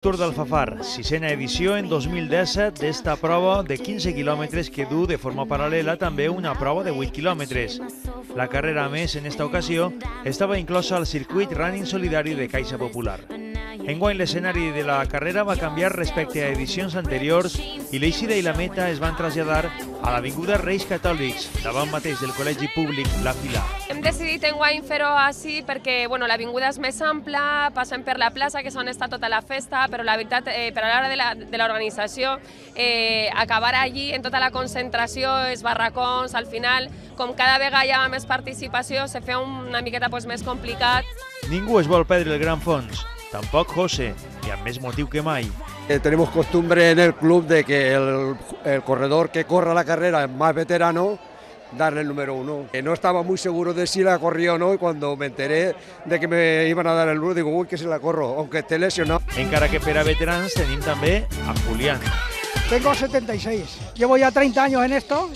Tour d'Alfafar, sisena edició en 2017 d'esta prova de 15 quilòmetres que du de forma paral·lela també una prova de 8 quilòmetres. La carrera, a més, en esta ocasió, estava inclosa al circuit Running Solidari de Caixa Popular. Enguany l'escenari de la carrera va canviar respecte a edicions anteriors i l'eixida i la meta es van traslladar a l'Avinguda Reis Catòlics, davant mateix del Col·legi Públic La Pilar. Hem decidit enguany fer-ho així perquè l'avinguda és més ampla, passem per la plaça, que és on està tota la festa, però la veritat, per a l'hora de l'organització, acabar allí en tota la concentració, els barracons, al final, com cada vegada hi ha més participació, se fa una miqueta més complicat. Ningú es vol perdre el gran fons, tampoc José, i amb més motiu que mai. Tenemos costumbre en el club de que el corredor que corra la carrera más veterano, darle el número 1. No estaba muy seguro de si la corría o no y cuando me enteré de que me iban a dar el 1, digo, uy, que se la corro, aunque esté lesionado. Encara que per a veterans tenim també a Julián. Tengo 76, llevo ya 30 años en esto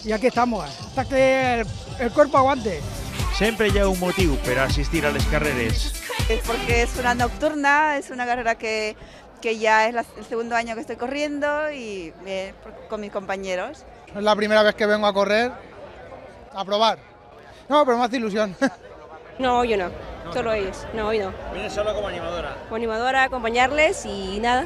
y aquí estamos, hasta que el cuerpo aguante. Sempre hi ha un motiu per a assistir a les carreres. Es porque es una nocturna, es una carrera que ya es el segundo año que estoy corriendo y con mis compañeros. Es la primera vez que vengo a correr, a probar. No, pero me hace ilusión. No, yo no, solo ellos. No, hoy no. ¿Vienes solo como animadora? Como animadora, acompañarles y nada.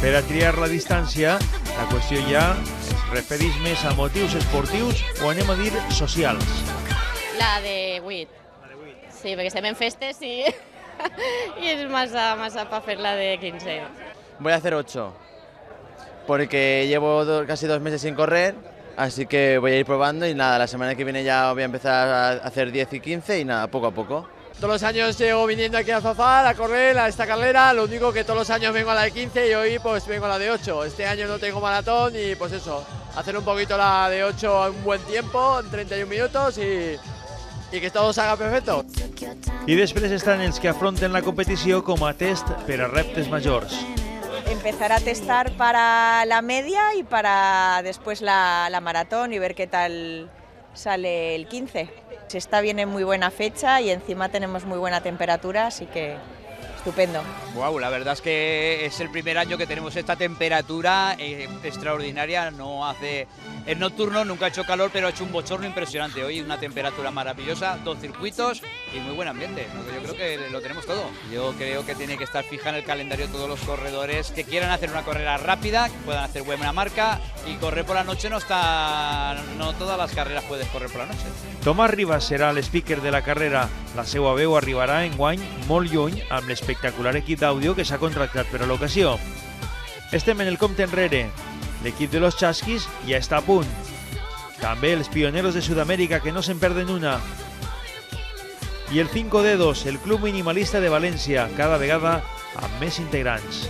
Per a triar la distància, la qüestió ja es refereix més a motius esportius o anem a dir socials. La de 8. Sí, perquè estem en festes i es massa para hacer la de 15. Voy a hacer 8, porque llevo casi 2 meses sin correr, así que voy a ir probando y nada, la semana que viene ya voy a empezar a hacer 10 y 15 y nada, poco a poco. Todos los años llevo viniendo aquí a Alfafar a correr a esta carrera, lo único que todos los años vengo a la de 15 y hoy pues vengo a la de 8. Este año no tengo maratón y pues eso, hacer un poquito la de 8 a un buen tiempo, en 31 minutos y que todo salga perfecto. I després estan els que afronten la competició com a test per a reptes majors. Empezar a testar para la media y para después la maratón y ver qué tal sale el 15. Se está bien en muy buena fecha y encima tenemos muy buena temperatura, así que estupendo. Wow, la verdad es que es el primer año que tenemos esta temperatura extraordinaria. Es nocturno, nunca ha hecho calor, pero ha hecho un bochorno impresionante. Hoy una temperatura maravillosa, 2 circuitos y muy buen ambiente. Yo creo que lo tenemos todo. Yo creo que tiene que estar fija en el calendario todos los corredores que quieran hacer una carrera rápida, que puedan hacer buena marca, y correr por la noche no todas las carreras puedes correr por la noche. Tomàs Ribas serà l'speaker de la carrera. La seva veu arribarà enguany molt lluny amb l'espectacular equip d'àudio que s'ha contractat per a l'ocasió. Estem en el compte enrere. L'equip de los Chasquis ja està a punt. També els pioneros de Sudamèrica, que no se'n perden una. I el Cinco Dedos, el club minimalista de València, cada vegada amb més integrants.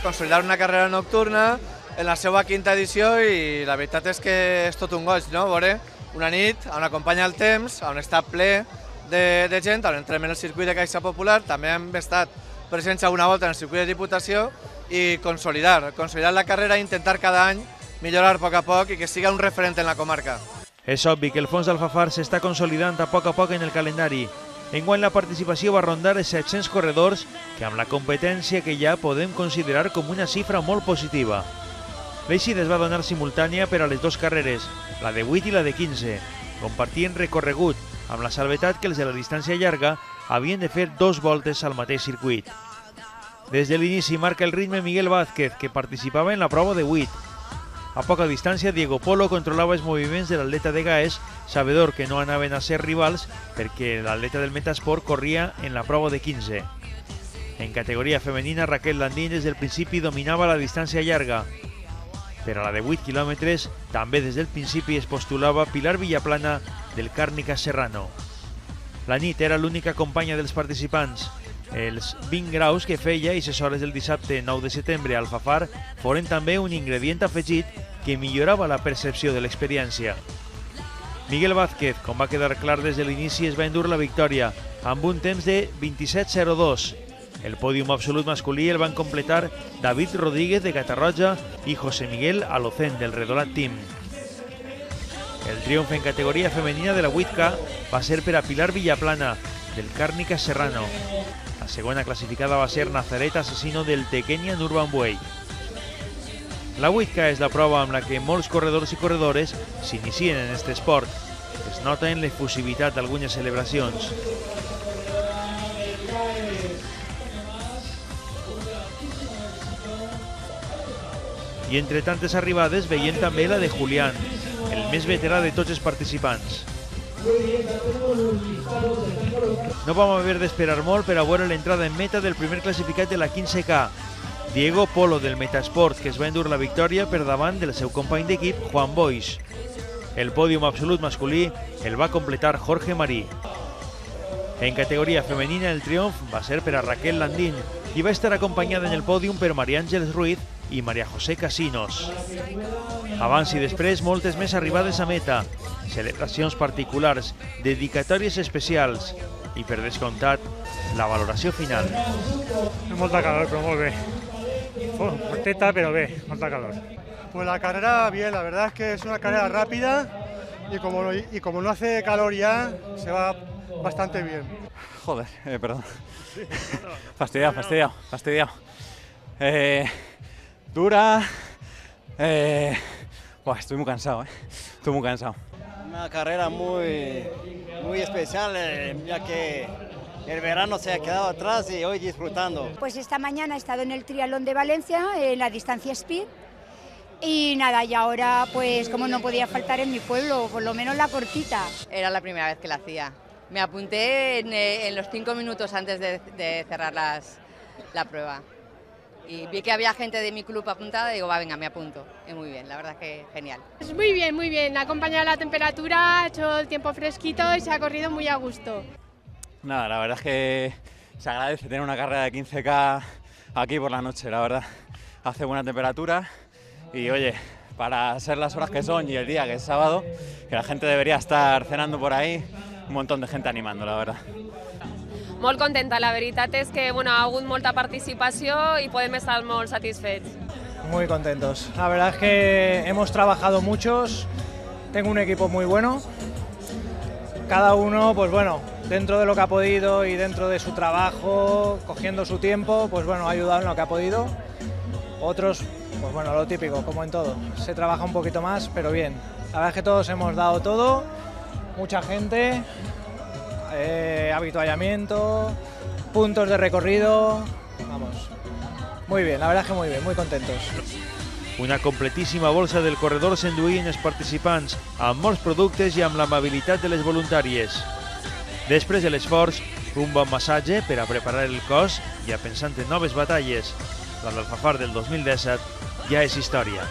Consolidar una carrera nocturna en la seva quinta edició i la veritat és que és tot un goig, no? Veure una nit on acompanya el temps, on està ple de gent, on entrem en el circuit de Caixa Popular, també hem estat presents una volta en el circuit de Diputació i consolidar la carrera i intentar cada any millorar a poc i que siga un referent en la comarca. És obvi que el fons d'Alfafar s'està consolidant a poc en el calendari. Enguany la participació va rondar els 700 corredors, que amb la competència que hi ha podem considerar com una xifra molt positiva. L'eixida es va donar simultània per a les dues carreres, la de 8 i la de 15, compartint recorregut, amb la salvetat que els de la distància llarga havien de fer 2 voltes al mateix circuit. Des de l'inici marca el ritme Miguel Vázquez, que participava en la prova de 8. A poca distància, Diego Polo controlava els moviments de l'atleta de Gaes, sabedor que no anaven a ser rivals perquè l'atleta del Metasport corria en la prova de 15. En categoria femenina, Raquel Landín des del principi dominava la distància llarga. Per a la de 8 quilòmetres, també des del principi es postulava Pilar Villaplana del Càrnica Serrano. La nit era l'única companya dels participants. Els 20 graus que feia i les hores del dissabte 9 de setembre a Alfafar foren també un ingredient afegit que millorava la percepció de l'experiència. Miguel Vázquez, com va quedar clar des de l'inici, es va endur la victòria amb un temps de 27:02. El pòdium absolut masculí el van completar David Rodríguez de Catarroja i José Miguel Alocén del Redolat Team. El triomf en categoria femenina de la 8K va ser per a Pilar Villaplana del Càrnica Serrano. La segona classificada va ser Nazaret Assassino del Tequenian Urban Way. La 8K és la prova amb la que molts corredors i corredores s'inicien en aquest esport. Es nota en l'efusivitat d'algunes celebracions. I entre tantes arribades veiem també la de Julián, el més veterà de tots els participants. No vam haver d'esperar molt per a veure l'entrada en meta del primer classificat de la 15K, Diego Polo del Metasport, que es va endur la victòria per davant del seu company d'equip, Juan Boix. El pòdium absolut masculí el va completar Jorge Marí. En categoria femenina el triomf va ser per a Raquel Landín i va estar acompanyada en el pòdium per María Ángeles Ruiz i María José Casinos. Abans i després, moltes més arribades a meta, celebracions particulars, dedicatòries especials i, per descomptat, la valoració final. Molta calor, però molt bé. Corteta, pero ve, falta calor. Pues la carrera bien, la verdad es que es una carrera rápida y como no hace calor ya, se va bastante bien. Joder, perdón. Fastidiado. Dura. Estoy muy cansado, Estoy muy cansado. Una carrera muy especial, ya que el verano se ha quedado atrás y hoy disfrutando. Pues esta mañana he estado en el triatlón de Valencia, en la distancia speed. Y nada, y ahora pues como no podía faltar en mi pueblo, por lo menos la cortita. Era la primera vez que la hacía. Me apunté en los 5 minutos antes de cerrar la prueba. Y vi que había gente de mi club apuntada y digo, va, venga, me apunto. Y muy bien, la verdad que genial. Pues muy bien. Ha acompañado la temperatura, ha hecho el tiempo fresquito y se ha corrido muy a gusto. Nada, la verdad es que se agradece tener una carrera de 15K aquí por la noche, la verdad. Hace buena temperatura y, oye, para ser las horas que son y el día que es sábado, que la gente debería estar cenando por ahí, un montón de gente animando, la verdad. Molt contenta, la veritat és que ha hagut molta participació i podem estar molt satisfets. Muy contentos. La verdad es que hemos trabajado muchos, tengo un equipo muy bueno, cada uno, pues bueno, dentro de lo que ha podido y dentro de su trabajo, cogiendo su tiempo, pues bueno, ha ayudado en lo que ha podido. Otros, pues bueno, lo típico, como en todo, se trabaja un poquito más, pero bien. La verdad es que todos hemos dado todo, mucha gente, avituallamiento, puntos de recorrido, vamos, muy bien, la verdad es que muy bien, muy contentos. Una completíssima bolsa del corredor s'enduïen els participants amb molts productes i amb l'amabilitat de les voluntàries. Després de l'esforç, un bon massatge per a preparar el cos i a pensar en noves batalles. La d'Alfafar del 2017 ja és història.